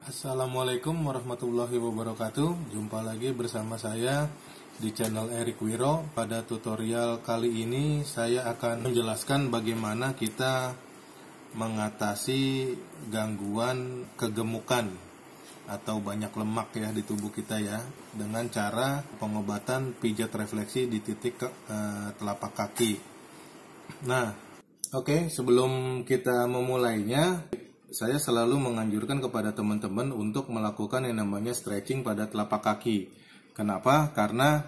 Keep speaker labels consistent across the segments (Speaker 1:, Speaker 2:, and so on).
Speaker 1: Assalamualaikum warahmatullahi wabarakatuh. Jumpa lagi bersama saya di channel Erik Wiro. Pada tutorial kali ini saya akan menjelaskan bagaimana kita mengatasi gangguan kegemukan atau banyak lemak ya di tubuh kita ya, dengan cara pengobatan pijat refleksi di titik telapak kaki. Nah, oke, sebelum kita memulainya, saya selalu menganjurkan kepada teman-teman untuk melakukan yang namanya stretching pada telapak kaki. Kenapa? Karena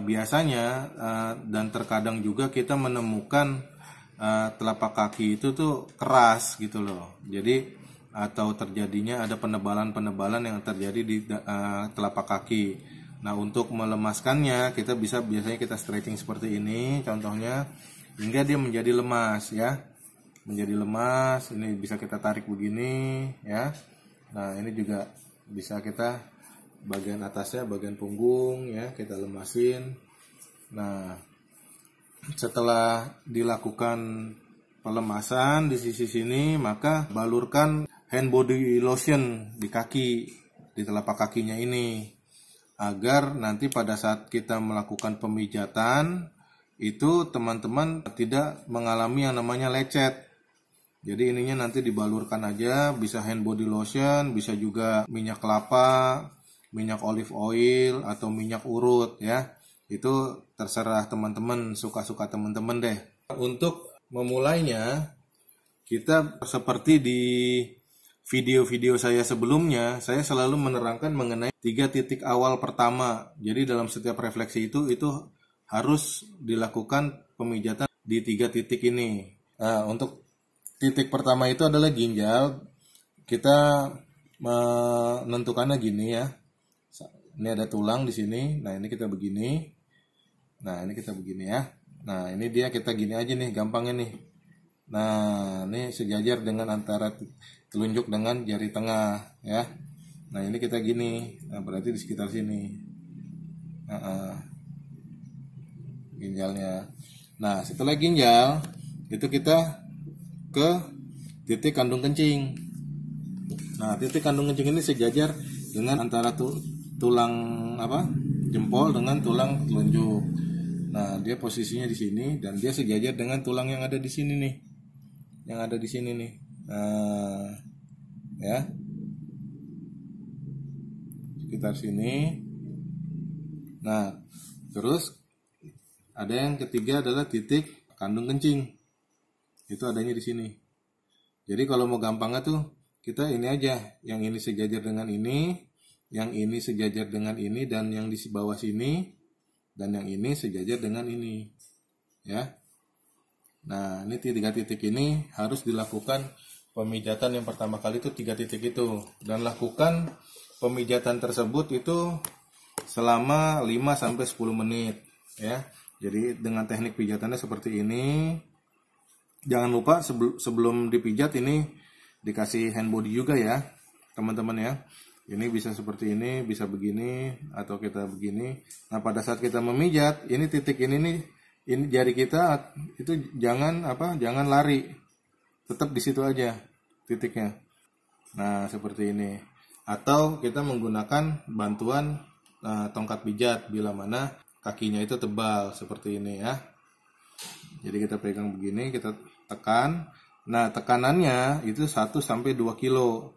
Speaker 1: biasanya dan terkadang juga kita menemukan telapak kaki itu tuh keras gitu loh. Jadi atau terjadinya ada penebalan-penebalan yang terjadi di telapak kaki. Nah, untuk melemaskannya biasanya kita stretching seperti ini contohnya, hingga dia menjadi lemas ya. Menjadi lemas, ini bisa kita tarik begini ya. Nah, ini juga bisa kita bagian atasnya, bagian punggung ya, kita lemasin. Nah, setelah dilakukan pelemasan di sisi sini, maka balurkan hand body lotion di kaki, di telapak kakinya ini, agar nanti pada saat kita melakukan pemijatan itu teman-teman tidak mengalami yang namanya lecet. Jadi ininya nanti dibalurkan aja, bisa hand body lotion, bisa juga minyak kelapa, minyak olive oil, atau minyak urut ya. Itu terserah teman-teman, suka-suka teman-teman deh. Untuk memulainya, kita seperti di video-video saya sebelumnya, saya selalu menerangkan mengenai 3 titik awal pertama. Jadi dalam setiap refleksi itu harus dilakukan pemijatan di 3 titik ini. Nah, untuk titik pertama itu adalah ginjal. Kita menentukannya gini ya. Ini ada tulang di sini. Nah, ini kita begini. Nah, ini kita begini ya. Nah, ini dia kita gini aja nih, gampangnya nih. Nah, ini sejajar dengan antara telunjuk dengan jari tengah ya. Nah, ini kita gini. Nah, berarti di sekitar sini. Ginjalnya. Nah, setelah ginjal itu kita ke titik kandung kencing. Nah, titik kandung kencing ini sejajar dengan antara tulang jempol dengan tulang telunjuk. Nah, dia posisinya di sini dan dia sejajar dengan tulang yang ada di sini nih. Yang ada di sini nih. Nah, ya. Sekitar sini. Nah, terus ada yang ketiga adalah titik kandung kencing. Itu adanya di sini. Jadi kalau mau gampangnya tuh kita ini aja, yang ini sejajar dengan ini, yang ini sejajar dengan ini, dan yang di bawah sini, dan yang ini sejajar dengan ini ya. Nah, ini 3 titik ini harus dilakukan pemijatan yang pertama kali itu 3 titik itu, dan lakukan pemijatan tersebut itu selama 5-10 menit ya. Jadi dengan teknik pijatannya seperti ini. Jangan lupa sebelum dipijat ini dikasih hand body juga ya teman-teman ya. Ini bisa seperti ini, bisa begini, atau kita begini. Nah, pada saat kita memijat, ini titik ini nih, ini jari kita itu jangan lari, tetap di situ aja titiknya. Nah, seperti ini. Atau kita menggunakan bantuan tongkat pijat bila mana kakinya itu tebal seperti ini ya. Jadi kita pegang begini, kita tekan. Nah, tekanannya itu 1-2 kilo.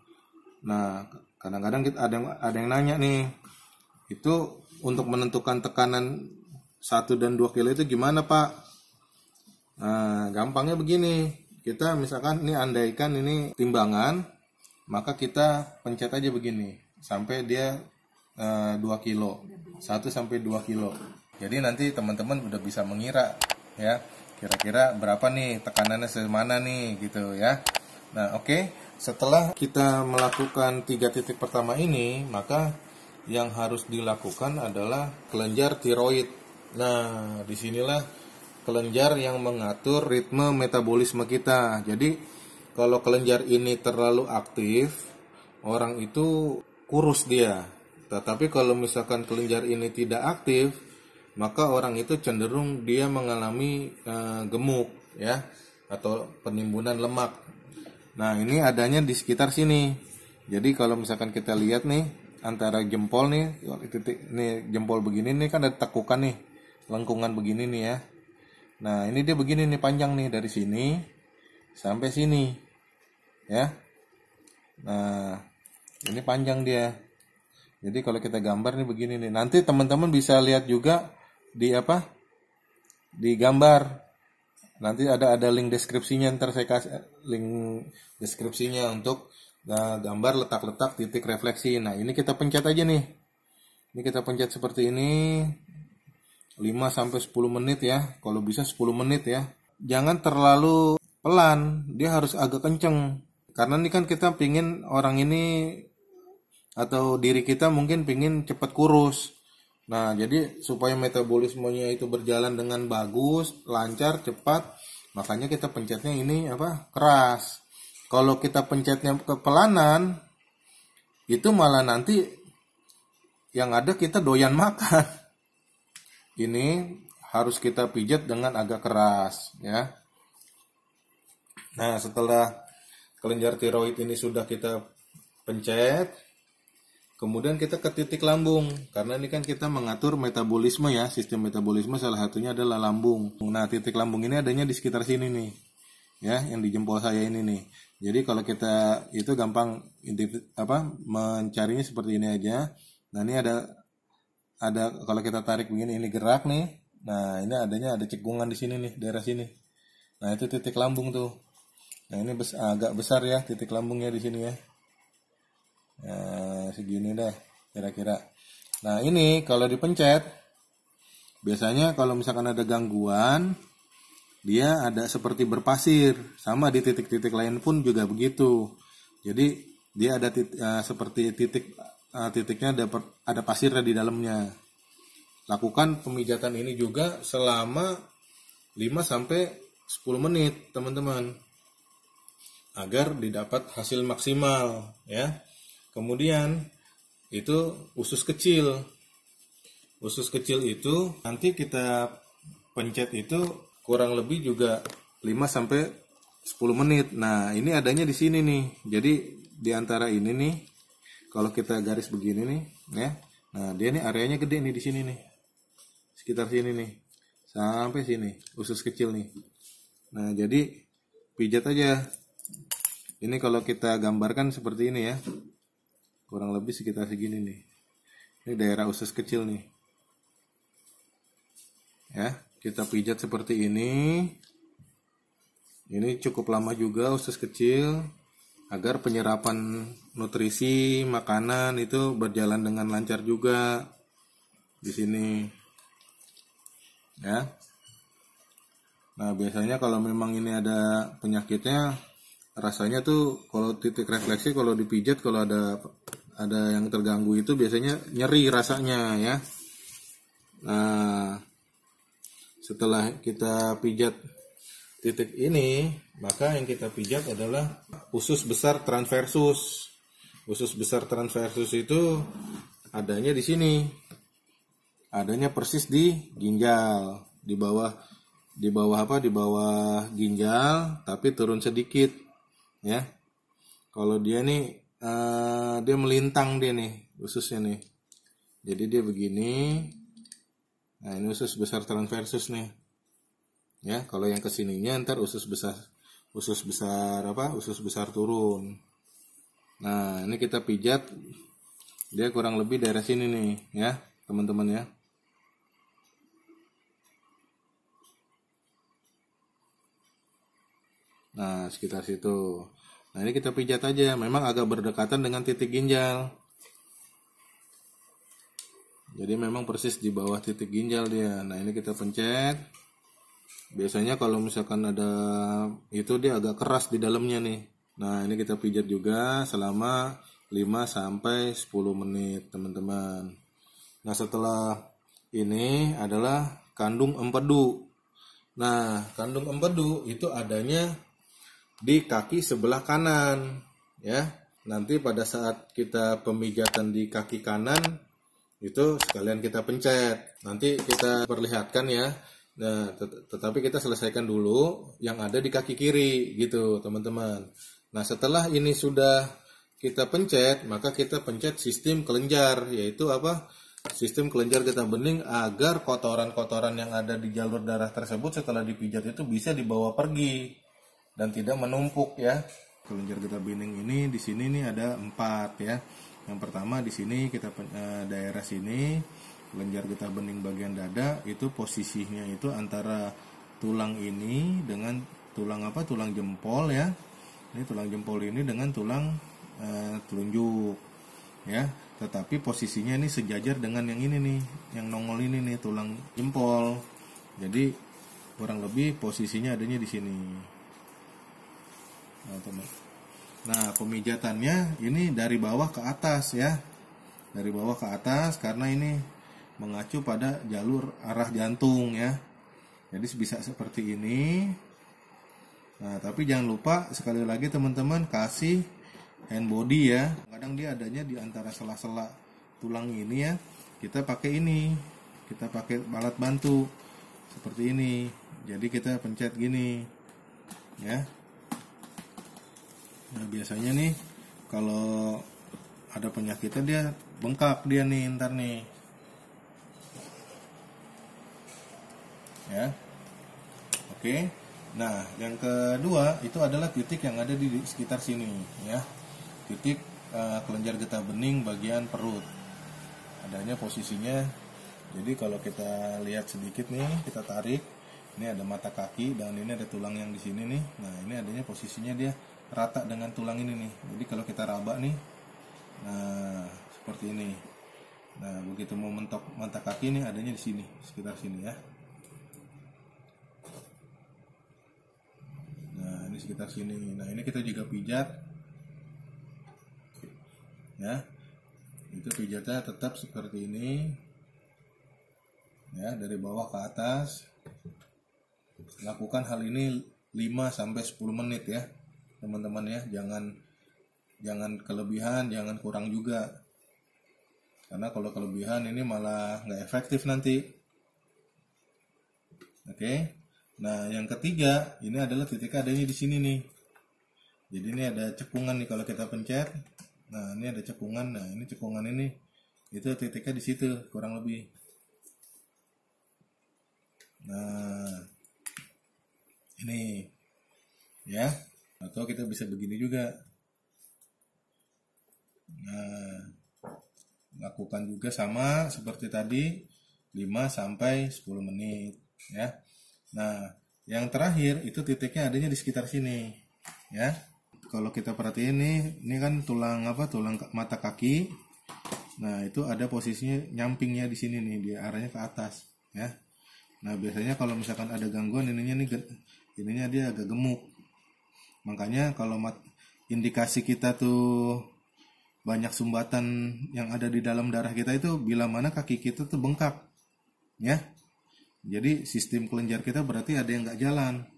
Speaker 1: Nah, kadang-kadang ada yang nanya nih, itu untuk menentukan tekanan 1 dan 2 kilo itu gimana Pak? Nah, gampangnya begini. Kita misalkan ini andaikan ini timbangan, maka kita pencet aja begini sampai dia 2 kilo. 1-2 kilo. Jadi nanti teman-teman udah bisa mengira ya, kira-kira berapa nih tekanannya semana nih gitu ya. Nah, oke. Setelah kita melakukan 3 titik pertama ini, maka yang harus dilakukan adalah kelenjar tiroid. Nah, disinilah kelenjar yang mengatur ritme metabolisme kita. Jadi kalau kelenjar ini terlalu aktif, orang itu kurus dia. Tetapi kalau misalkan kelenjar ini tidak aktif, maka orang itu cenderung dia mengalami gemuk ya, atau penimbunan lemak. Nah, ini adanya di sekitar sini. Jadi kalau misalkan kita lihat nih antara jempol nih, titik nih jempol begini nih kan ada tekukan nih, lengkungan begini nih ya. Nah ini dia begini nih panjang nih dari sini sampai sini ya. Nah ini panjang dia. Jadi kalau kita gambar nih begini nih. Nanti teman-teman bisa lihat juga di apa? Di gambar. Nanti ada link deskripsinya, ntar saya kasih link deskripsinya untuk gambar letak-letak titik refleksi. Nah, ini kita pencet aja nih. Ini kita pencet seperti ini 5 sampai 10 menit ya. Kalau bisa 10 menit ya. Jangan terlalu pelan, dia harus agak kenceng. Karena ini kan kita pingin orang ini atau diri kita mungkin pingin cepat kurus. Nah, jadi supaya metabolismenya itu berjalan dengan bagus, lancar, cepat, makanya kita pencetnya ini keras. Kalau kita pencetnya kepelanan, itu malah nanti yang ada kita doyan makan. Ini harus kita pijat dengan agak keras ya. Nah, setelah kelenjar tiroid ini sudah kita pencet, kemudian kita ke titik lambung, karena ini kan kita mengatur metabolisme ya, sistem metabolisme salah satunya adalah lambung. Nah, titik lambung ini adanya di sekitar sini nih, ya, yang di jempol saya ini nih. Jadi kalau kita itu gampang mencarinya seperti ini aja. Nah, ini ada kalau kita tarik begini ini gerak nih. Nah, ini ada cekungan di sini nih, daerah sini. Nah, itu titik lambung tuh. Nah, ini agak besar ya titik lambungnya di sini ya. Nah, segini dah kira-kira. Nah, ini kalau dipencet biasanya kalau misalkan ada gangguan dia ada seperti berpasir, sama di titik-titik lain pun juga begitu. Jadi dia ada seperti titiknya ada pasirnya di dalamnya. Lakukan pemijatan ini juga selama 5 sampai 10 menit, teman-teman. Agar didapat hasil maksimal ya. Kemudian itu usus kecil. Usus kecil itu nanti kita pencet itu kurang lebih juga 5 sampai 10 menit. Nah, ini adanya di sini nih. Jadi di antara ini nih kalau kita garis begini nih ya. Nah, dia nih areanya gede nih di sini nih. Sekitar sini nih. Sampai sini, usus kecil nih. Nah, jadi pijat aja. Ini kalau kita gambarkan seperti ini ya. Kurang lebih sekitar segini nih. Ini daerah usus kecil nih. Ya, kita pijat seperti ini. Ini cukup lama juga usus kecil agar penyerapan nutrisi makanan itu berjalan dengan lancar juga di sini. Ya. Nah, biasanya kalau memang ini ada penyakitnya, rasanya tuh kalau titik refleksi kalau dipijat kalau ada yang terganggu itu biasanya nyeri rasanya ya. Nah, setelah kita pijat titik ini, maka yang kita pijat adalah usus besar transversus. Usus besar transversus itu adanya di sini. Adanya persis di ginjal, di bawah ginjal tapi turun sedikit ya. Kalau dia nih dia melintang dia nih ususnya nih. Jadi dia begini. Nah, ini usus besar transversus nih. Ya, kalau yang kesininya ntar usus besar turun. Nah, ini kita pijat dia kurang lebih daerah sini nih ya, teman-teman ya. Nah, sekitar situ. Nah, ini kita pijat aja. Memang agak berdekatan dengan titik ginjal. Jadi memang persis di bawah titik ginjal dia. Nah, ini kita pencet. Biasanya kalau misalkan ada itu dia agak keras di dalamnya nih. Nah, ini kita pijat juga selama 5 sampai 10 menit, teman-teman. Nah, setelah ini adalah kandung empedu. Nah, kandung empedu itu adanya di kaki sebelah kanan, ya. Nanti pada saat kita pemijatan di kaki kanan itu sekalian kita pencet. Nanti kita perlihatkan ya. Nah, tetapi kita selesaikan dulu yang ada di kaki kiri gitu, teman-teman. Nah, setelah ini sudah kita pencet, maka kita pencet sistem kelenjar, yaitu apa? Sistem kelenjar getah bening, agar kotoran-kotoran yang ada di jalur darah tersebut setelah dipijat itu bisa dibawa pergi dan tidak menumpuk ya. Kelenjar getah bening ini di sini nih ada 4 ya. Yang pertama di sini kita daerah sini kelenjar getah bening bagian dada, itu posisinya itu antara tulang ini dengan tulang apa? Tulang jempol ya. Ini tulang jempol ini dengan tulang telunjuk ya, tetapi posisinya ini sejajar dengan yang ini nih, yang nongol ini nih, tulang jempol. Jadi kurang lebih posisinya adanya di sini. Nah, pemijatannya ini dari bawah ke atas ya, dari bawah ke atas, karena ini mengacu pada jalur arah jantung ya. Jadi bisa seperti ini. Nah, tapi jangan lupa sekali lagi teman-teman, kasih hand body ya. Kadang dia adanya di antara sela-sela tulang ini ya. Kita pakai ini, kita pakai alat bantu seperti ini. Jadi kita pencet gini ya. Nah, biasanya nih kalau ada penyakitnya dia bengkak dia nih ntar nih ya. Oke. Nah, yang kedua itu adalah titik yang ada di sekitar sini ya. Titik kelenjar getah bening bagian perut. Adanya posisinya. Jadi kalau kita lihat sedikit nih, kita tarik. Ini ada mata kaki dan ini ada tulang yang di sini nih. Nah, ini adanya posisinya dia rata dengan tulang ini nih. Jadi kalau kita raba nih, nah seperti ini. Nah, begitu mau mentok mata kaki nih adanya di sini, sekitar sini ya. Nah, ini sekitar sini. Nah, ini kita juga pijat ya. Itu pijatnya tetap seperti ini ya, dari bawah ke atas. Lakukan hal ini 5-10 menit ya teman-teman ya. Jangan kelebihan, jangan kurang juga, karena kalau kelebihan ini malah nggak efektif nanti. Oke. Nah, yang ketiga ini adalah titik adanya di sini nih. Jadi ini ada cekungan nih kalau kita pencet. Nah, ini ada cekungan. Nah, ini cekungan ini itu titiknya di situ kurang lebih. Nah, ini ya. Atau kita bisa begini juga. Nah, lakukan juga sama seperti tadi 5-10 menit ya. Nah, yang terakhir itu titiknya adanya di sekitar sini ya. Kalau kita perhatiin nih, ini kan tulang apa? Tulang mata kaki. Nah, itu ada posisinya nyampingnya di sini nih, dia arahnya ke atas ya. Nah, biasanya kalau misalkan ada gangguan ininya dia agak gemuk. Makanya kalau indikasi kita tuh banyak sumbatan yang ada di dalam darah kita itu bila mana kaki kita tuh bengkak ya. Jadi sistem kelenjar kita berarti ada yang nggak jalan.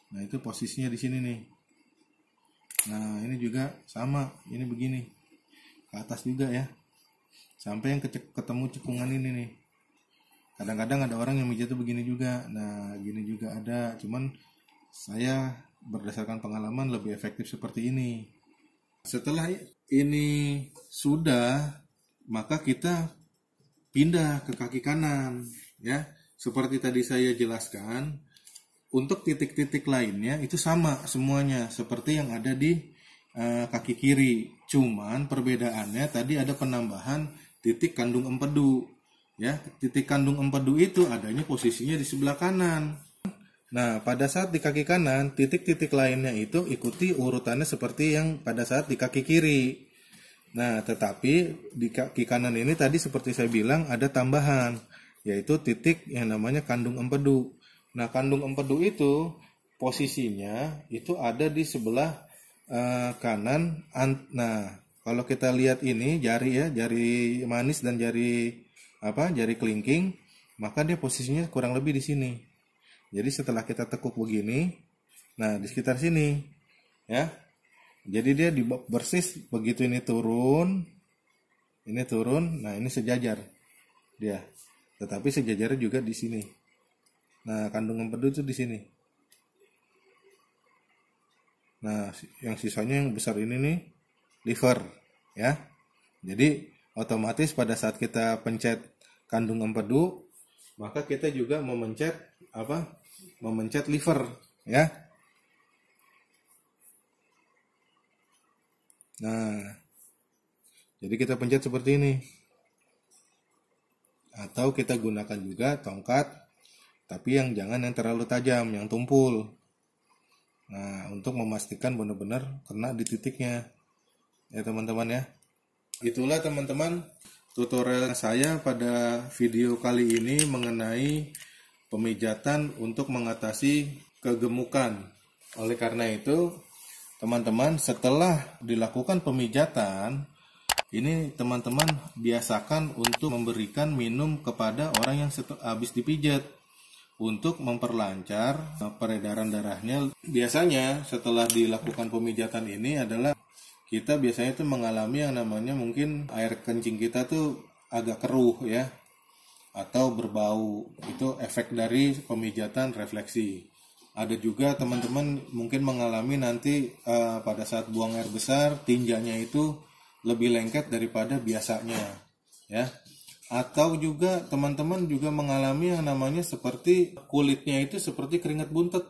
Speaker 1: Nah, itu posisinya di sini nih. Nah, ini juga sama, ini begini ke atas juga ya, sampai yang ketemu cekungan ini nih. Kadang-kadang ada orang yang mijat tuh begini juga. Nah, gini juga ada, cuman saya berdasarkan pengalaman lebih efektif seperti ini. Setelah ini sudah, maka kita pindah ke kaki kanan ya. Seperti tadi saya jelaskan, untuk titik-titik lainnya itu sama semuanya seperti yang ada di kaki kiri. Cuman perbedaannya tadi ada penambahan titik kandung empedu ya. Titik kandung empedu itu adanya posisinya di sebelah kanan. Nah, pada saat di kaki kanan, titik-titik lainnya itu ikuti urutannya seperti yang pada saat di kaki kiri. Nah, tetapi di kaki kanan ini tadi seperti saya bilang ada tambahan, yaitu titik yang namanya kandung empedu. Nah, kandung empedu itu posisinya itu ada di sebelah kanan. Nah, kalau kita lihat ini jari ya, jari manis dan jari kelingking, maka dia posisinya kurang lebih di sini. Jadi setelah kita tekuk begini, nah di sekitar sini ya. Jadi dia bersis begitu ini turun, nah ini sejajar dia. Tetapi sejajarnya juga di sini. Nah, kandung empedu itu di sini. Nah, yang sisanya yang besar ini nih, liver ya. Jadi otomatis pada saat kita pencet kandung empedu, maka kita juga memencet memencet liver ya. Nah, jadi kita pencet seperti ini. Atau kita gunakan juga tongkat, tapi jangan yang terlalu tajam, yang tumpul. Nah, untuk memastikan benar-benar kena di titiknya. Ya teman-teman ya. Itulah teman-teman tutorial saya pada video kali ini mengenai pemijatan untuk mengatasi kegemukan. Oleh karena itu, teman-teman setelah dilakukan pemijatan, ini teman-teman biasakan untuk memberikan minum kepada orang yang habis dipijat untuk memperlancar peredaran darahnya. Biasanya setelah dilakukan pemijatan ini adalah kita biasanya itu mengalami yang namanya mungkin air kencing kita tuh agak keruh ya, atau berbau. Itu efek dari pemijatan refleksi. Ada juga teman-teman mungkin mengalami nanti pada saat buang air besar tinjanya itu lebih lengket daripada biasanya ya. Atau juga teman-teman juga mengalami yang namanya seperti kulitnya itu seperti keringat buntet,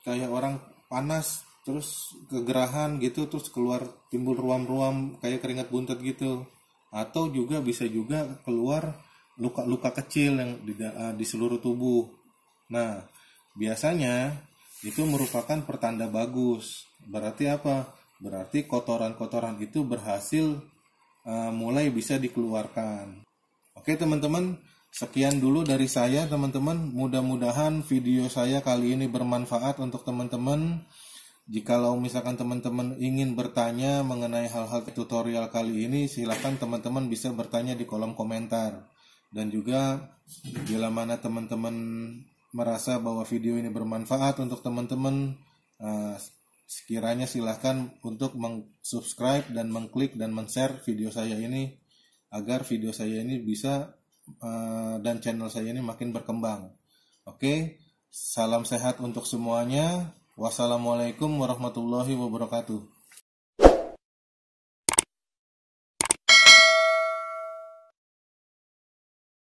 Speaker 1: kayak orang panas terus kegerahan gitu, terus keluar timbul ruam-ruam kayak keringat buntet gitu. Atau juga bisa juga keluar luka-luka kecil yang di seluruh tubuh. Nah, biasanya itu merupakan pertanda bagus. Berarti apa? Berarti kotoran-kotoran itu berhasil mulai bisa dikeluarkan. Oke teman-teman, sekian dulu dari saya teman-teman. Mudah-mudahan video saya kali ini bermanfaat untuk teman-teman. Jikalau misalkan teman-teman ingin bertanya mengenai hal-hal tutorial kali ini, silakan teman-teman bisa bertanya di kolom komentar. Dan juga bila mana teman-teman merasa bahwa video ini bermanfaat untuk teman-teman, sekiranya silahkan untuk subscribe dan mengklik dan share video saya ini agar video saya ini bisa dan channel saya ini makin berkembang. Oke, salam sehat untuk semuanya. Wassalamualaikum warahmatullahi wabarakatuh.